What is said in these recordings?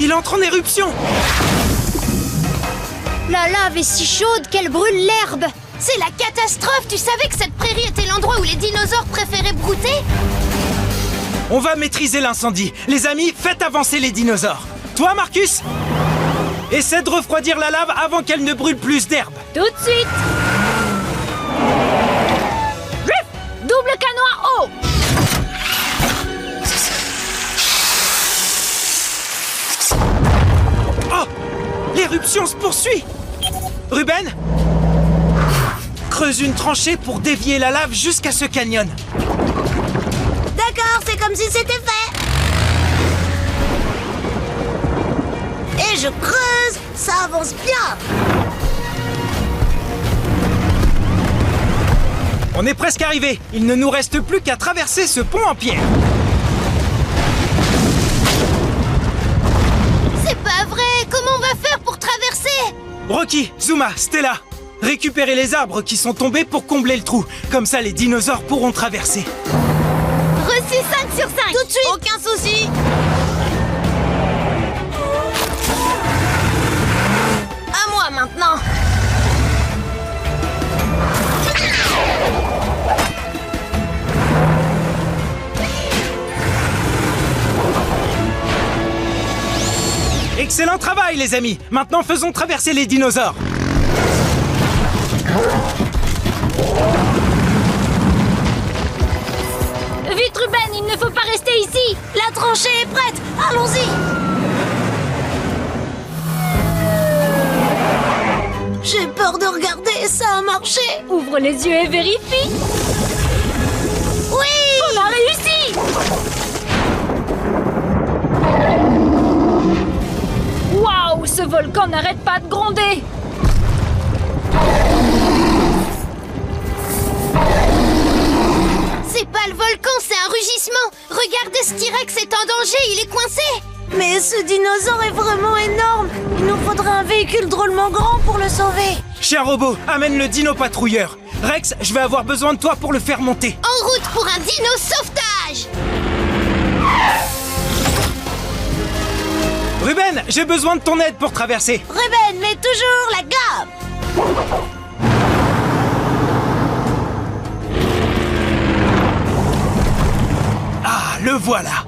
Il entre en éruption! La lave est si chaude qu'elle brûle l'herbe. C'est la catastrophe! Tu savais que cette prairie était l'endroit où les dinosaures préféraient brouter? On va maîtriser l'incendie. Les amis, faites avancer les dinosaures. Toi, Marcus, essaie de refroidir la lave avant qu'elle ne brûle plus d'herbe. Tout de suite. Double canon à eau. Oh! L'éruption se poursuit! Ruben, creuse une tranchée pour dévier la lave jusqu'à ce canyon. D'accord, c'est comme si c'était fait! Et je creuse, ça avance bien! On est presque arrivé. Il ne nous reste plus qu'à traverser ce pont en pierre. C'est pas vrai! Comment on va faire pour traverser? Rocky, Zuma, Stella, récupérez les arbres qui sont tombés pour combler le trou. Comme ça, les dinosaures pourront traverser. Reçu 5 sur 5! Tout de suite! Aucun souci! À moi maintenant! Excellent travail, les amis! Maintenant, faisons traverser les dinosaures. Vite, Ruben, il ne faut pas rester ici. La tranchée est prête! Allons-y! J'ai peur de regarder, ça a marché! Ouvre les yeux et vérifie. Oui! On a réussi. Waouh, ce volcan n'arrête pas de gronder. C'est pas le volcan, c'est un rugissement! Regardez, ce T-Rex est en danger, il est coincé! Mais ce dinosaure est vraiment énorme! Il nous faudrait un véhicule drôlement grand pour le sauver! Chien robot, amène le dino patrouilleur. Rex, je vais avoir besoin de toi pour le faire monter. En route pour un dino sauvetage! Ruben, j'ai besoin de ton aide pour traverser. Ruben, mets toujours la gomme! Ah, le voilà.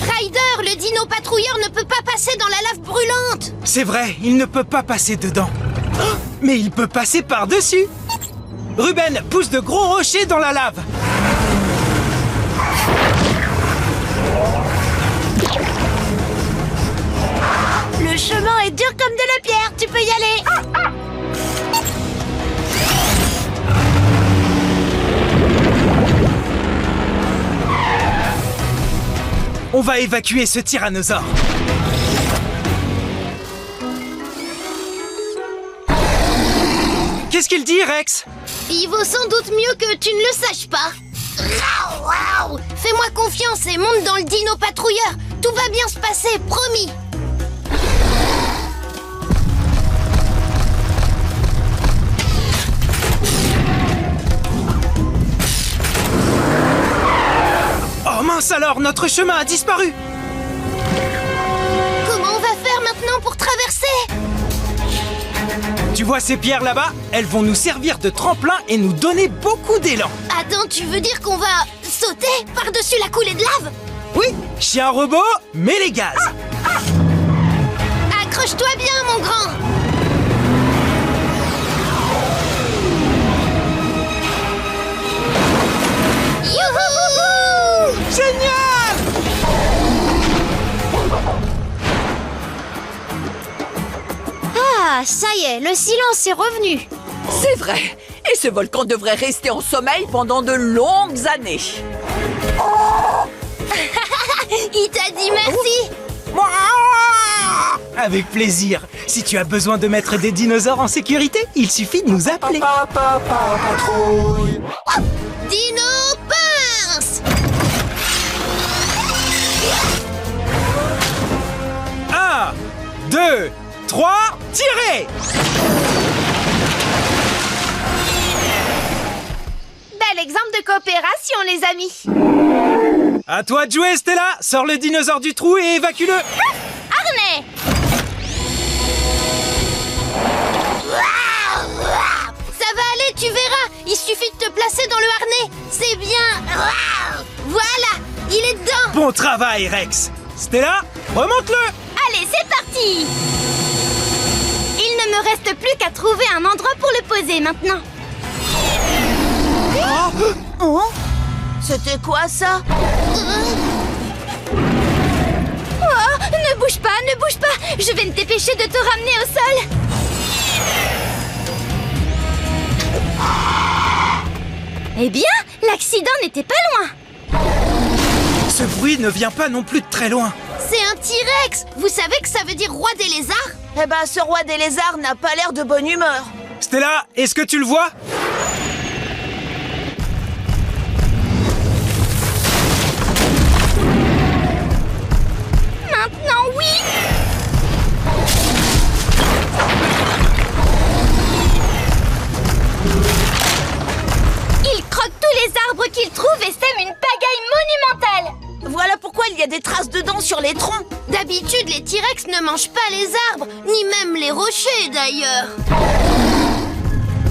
Ryder, le dino patrouilleur ne peut pas passer dans la lave brûlante! C'est vrai, il ne peut pas passer dedans. Oh, mais il peut passer par-dessus. Ruben, pousse de gros rochers dans la lave. Le chemin est dur comme de la pierre, tu peux y aller! On va évacuer ce tyrannosaure. Qu'est-ce qu'il dit, Rex? Il vaut sans doute mieux que tu ne le saches pas. Waouh! Fais-moi confiance et monte dans le dino patrouilleur. Tout va bien se passer, promis. Oh mince alors, notre chemin a disparu. Comment on va faire maintenant pour traverser? Tu vois ces pierres là-bas? Elles vont nous servir de tremplin et nous donner beaucoup d'élan. Attends, tu veux dire qu'on va sauter par-dessus la coulée de lave? Oui, chien robot, mets les gaz. Accroche-toi bien, mon grand. Youhou! Génial! Ah, ça y est, le silence est revenu. C'est vrai. Et ce volcan devrait rester en sommeil pendant de longues années. Il t'a dit merci. Avec plaisir. Si tu as besoin de mettre des dinosaures en sécurité, il suffit de nous appeler. Dino pince. 1, 2, 3, tirez! Bel exemple de coopération, les amis. À toi de jouer, Stella. Sors le dinosaure du trou et évacue-le. harnais. Ça va aller, tu verras. Il suffit de te placer dans le harnais. C'est bien. Voilà, il est dedans. Bon travail, Rex. Stella, remonte-le. Allez, c'est parti. Il ne me reste plus qu'à trouver un endroit pour le poser maintenant. Oh, c'était quoi ça? Oh, ne bouge pas, ne bouge pas. Je vais me dépêcher de te ramener au sol. Eh bien, l'accident n'était pas loin. Ce bruit ne vient pas non plus de très loin. C'est un T-Rex. Vous savez que ça veut dire roi des lézards? Eh ben, ce roi des lézards n'a pas l'air de bonne humeur. Stella, est-ce que tu le vois? Maintenant, oui. Il croque tous les arbres qu'il trouve et sème une pagaille monumentale. Voilà pourquoi il y a des traces de dents sur les troncs. D'habitude, les T-Rex ne mangent pas les arbres, ni même les rochers d'ailleurs.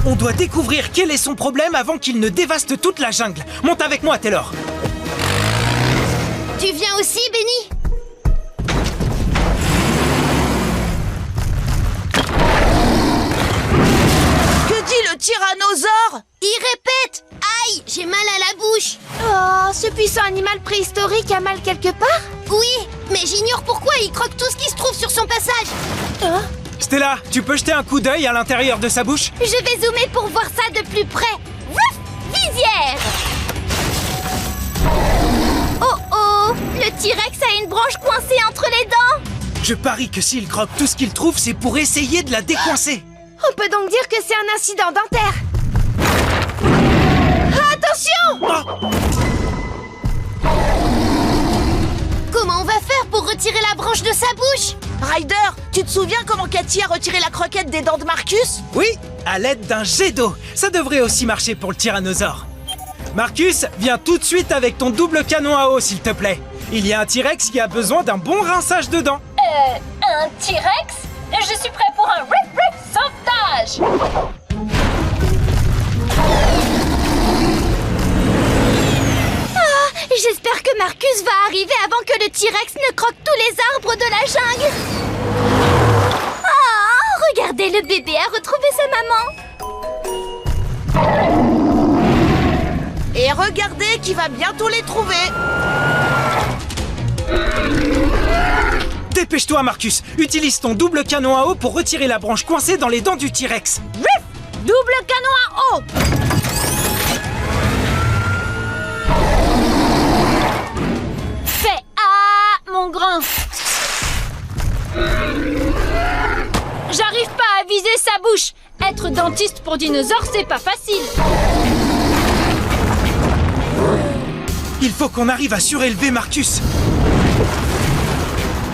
On doit découvrir quel est son problème avant qu'il ne dévaste toute la jungle. Monte avec moi, Taylor. Tu viens aussi, Benny? Que dit le tyrannosaure? Il répète. Aïe, j'ai mal à la bouche. Oh, ce puissant animal préhistorique a mal quelque part? Oui, mais j'ignore pourquoi il croque tout ce qui se trouve sur son passage. Stella, tu peux jeter un coup d'œil à l'intérieur de sa bouche? Je vais zoomer pour voir ça de plus près. Wouf! Visière! Oh, le T-Rex a une branche coincée entre les dents. Je parie que s'il croque tout ce qu'il trouve, c'est pour essayer de la décoincer. On peut donc dire que c'est un incident dentaire. Attention! Oh, Comment on va faire pour retirer la branche de sa bouche? Ryder, tu te souviens comment Cathy a retiré la croquette des dents de Marcus? oui, à l'aide d'un jet d'eau. Ça devrait aussi marcher pour le tyrannosaure. Marcus, viens tout de suite avec ton double canon à eau, s'il te plaît. Il y a un T-Rex qui a besoin d'un bon rinçage de dents. Un T-Rex? Je suis prêt pour un Rip sauvetage! J'espère que Marcus va arriver avant que le T-Rex ne croque tous les arbres de la jungle. Ah, regardez, le bébé a retrouvé sa maman. Et regardez qui va bientôt les trouver. Dépêche-toi, Marcus. Utilise ton double canon à eau pour retirer la branche coincée dans les dents du T-Rex. Double canon à eau. Fais ah, mon grand! J'arrive pas à viser sa bouche! Être dentiste pour dinosaure, c'est pas facile! Il faut qu'on arrive à surélever Marcus.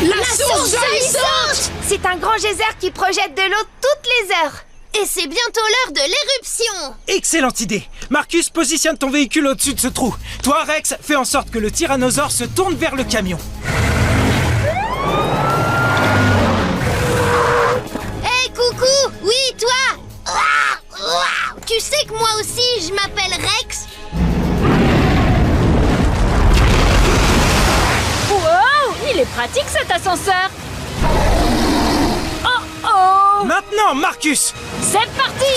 La source jaillissante! C'est un grand geyser qui projette de l'eau toutes les heures. Et c'est bientôt l'heure de l'éruption. Excellente idée. Marcus, positionne ton véhicule au-dessus de ce trou. Toi, Rex, fais en sorte que le tyrannosaure se tourne vers le camion. Hey, coucou! Oui, toi! Tu sais que moi aussi, je m'appelle Rex? Wow! Il est pratique cet ascenseur! Oh oh! Maintenant, Marcus! C'est parti!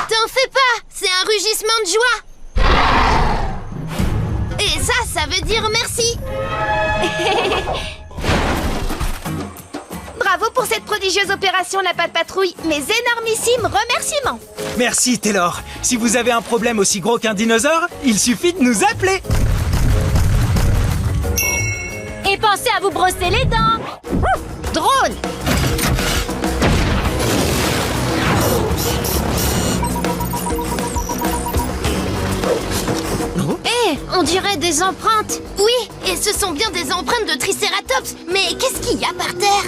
T'en fais pas! C'est un rugissement de joie! Et ça veut dire merci! Bravo pour cette prodigieuse opération, la Patte Patrouille! Mes énormissimes remerciements! Merci, Taylor. Si vous avez un problème aussi gros qu'un dinosaure, il suffit de nous appeler. Et pensez à vous brosser les dents! Drone! Hé, on dirait des empreintes! Oui, et ce sont bien des empreintes de Triceratops! Mais qu'est-ce qu'il y a par terre?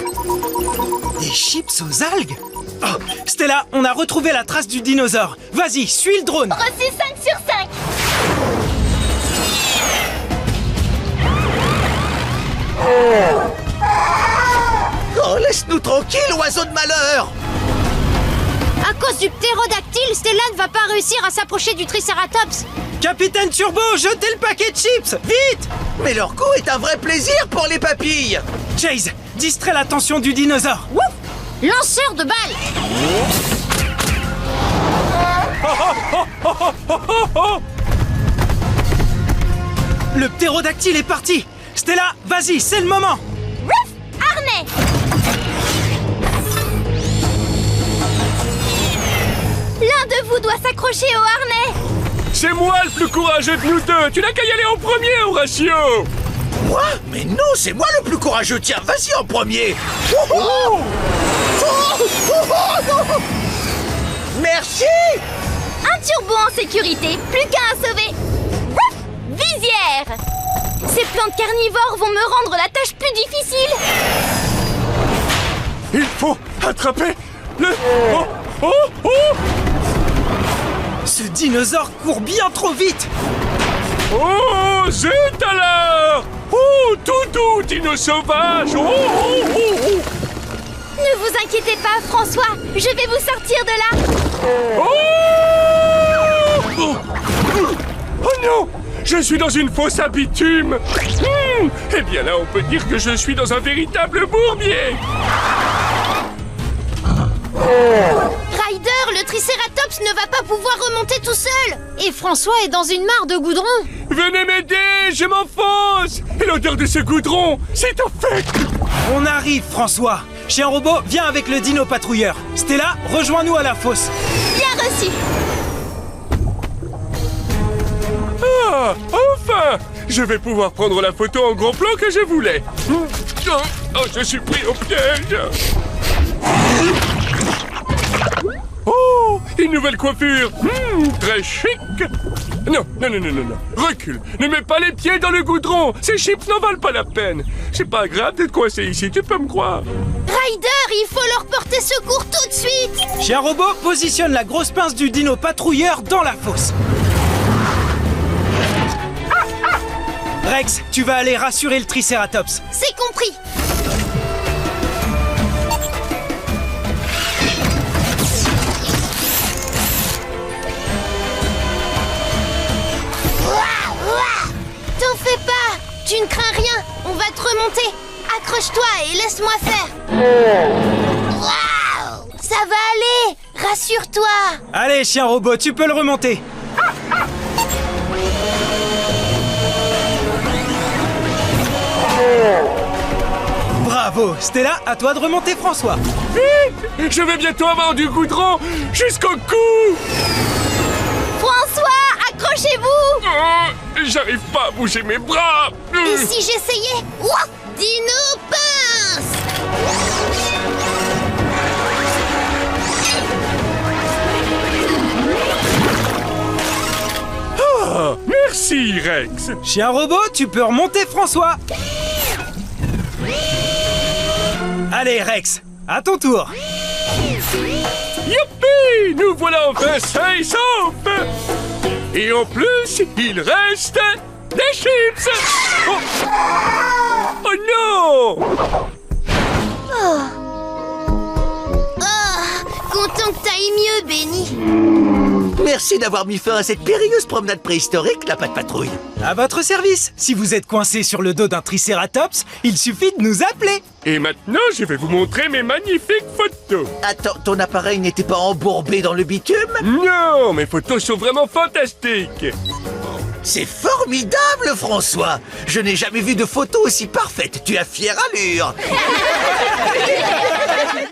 Des chips aux algues? Oh, Stella, on a retrouvé la trace du dinosaure. Vas-y, suis le drone. Reçu 5 sur 5! Oh, laisse-nous tranquille, oiseau de malheur! À cause du ptérodactyle, Stella ne va pas réussir à s'approcher du Triceratops. Capitaine Turbo, jetez le paquet de chips, vite! Mais leur coup est un vrai plaisir pour les papilles! Chase, distrais l'attention du dinosaure. Lanceur de balles. Le ptérodactyle est parti. Stella, vas-y, c'est le moment. Harnais. L'un de vous doit s'accrocher au harnais. C'est moi le plus courageux de nous deux. Tu n'as qu'à y aller en premier, Horatio. Moi? Mais non, c'est moi le plus courageux. Tiens, vas-y en premier. Merci. Un turbo en sécurité, plus qu'un à sauver. Visière. Ces plantes carnivores vont me rendre la tâche plus difficile. Il faut attraper le... Ce dinosaure court bien trop vite. Oh, zut alors! Oh, Doudou, dino sauvage! Ne vous inquiétez pas, François. Je vais vous sortir de là. Oh non! Je suis dans une fosse à bitume! Eh bien là, on peut dire que je suis dans un véritable bourbier! Ryder, le Triceratops ne va pas pouvoir remonter tout seul. Et François est dans une mare de goudron. Venez m'aider, je m'enfonce! Et l'odeur de ce goudron, c'est infect! On arrive, François. Chien robot, viens avec le dino patrouilleur. Stella, rejoins-nous à la fosse. Bien reçu. Ah, enfin! Je vais pouvoir prendre la photo en gros plan que je voulais. Oh, je suis pris au piège! Oh, une nouvelle coiffure. Très chic. Non. Recule. Ne mets pas les pieds dans le goudron. Ces chips n'en valent pas la peine. C'est pas grave d'être coincé ici, tu peux me croire. Ryder, il faut leur porter secours tout de suite. Chien robot, positionne la grosse pince du dino patrouilleur dans la fosse. Rex, tu vas aller rassurer le Triceratops. C'est compris. T'en fais pas. Tu ne crains rien. On va te remonter. Accroche-toi et laisse-moi faire. Waouh, ça va aller. Rassure-toi. Allez, chien robot, tu peux le remonter. Bravo, Stella, à toi de remonter François. Vite! Je vais bientôt avoir du goudron jusqu'au cou! François, accrochez-vous. J'arrive pas à bouger mes bras! Et si j'essayais? Ouah, Dino pince. Ah, merci, Rex! Chien robot, tu peux remonter François. Allez, Rex, à ton tour. Youpi! Nous voilà enfin sains et saufs! Et en plus, il reste des chips! Oh non! Content que t'ailles mieux, Benny. Merci d'avoir mis fin à cette périlleuse promenade préhistorique, la patte patrouille. À votre service. Si vous êtes coincé sur le dos d'un Triceratops, il suffit de nous appeler. Et maintenant, je vais vous montrer mes magnifiques photos. Attends, ton appareil n'était pas embourbé dans le bitume? Non, mes photos sont vraiment fantastiques. C'est formidable, François! Je n'ai jamais vu de photo aussi parfaite. Tu as fière allure.